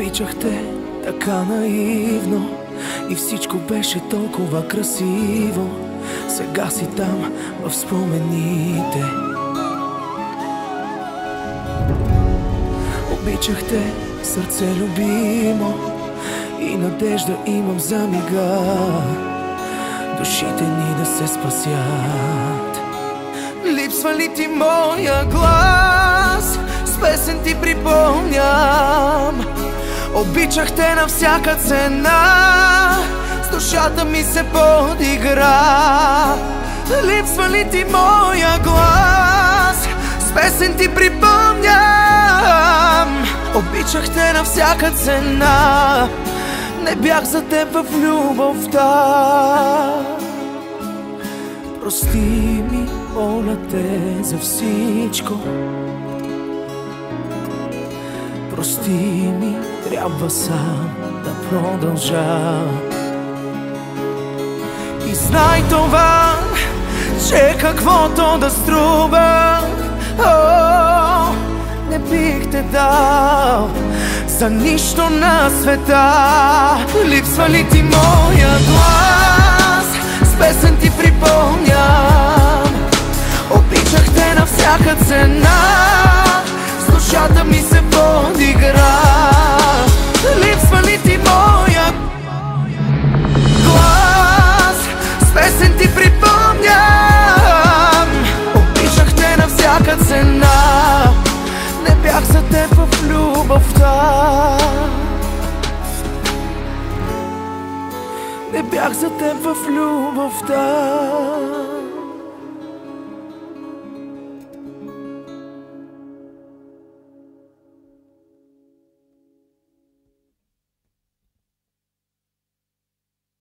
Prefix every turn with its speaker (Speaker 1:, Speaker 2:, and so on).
Speaker 1: Обичах те така наивно и всичко беше толкова красиво. Сега си там в спомените. Обичах те, сърце любимо, и надежда имам за мига душите ни да се спасят. Липсва ли ти моя глас? С песен ти припомням. Обичах те на всяка цена, с душата ми се подигра. Липсва ли ти моя глас? С песен ти припомням. Обичах те на всяка цена, не бях за теб в любовта. Прости ми, моля те, за всичко. Прости ми, трябва сам да продължа. И знай това, че каквото да струва, не бих те дал за нищо на света. Липсва ли ти моя глас? С песен ти припомням. Обичах те на всяка цена, с душата ми се подигра. Липсва ли ти моя глас? С песен ти припомням. Обичах те на всяка цена, не бях за теб в любовта. Не бях за теб в любовта.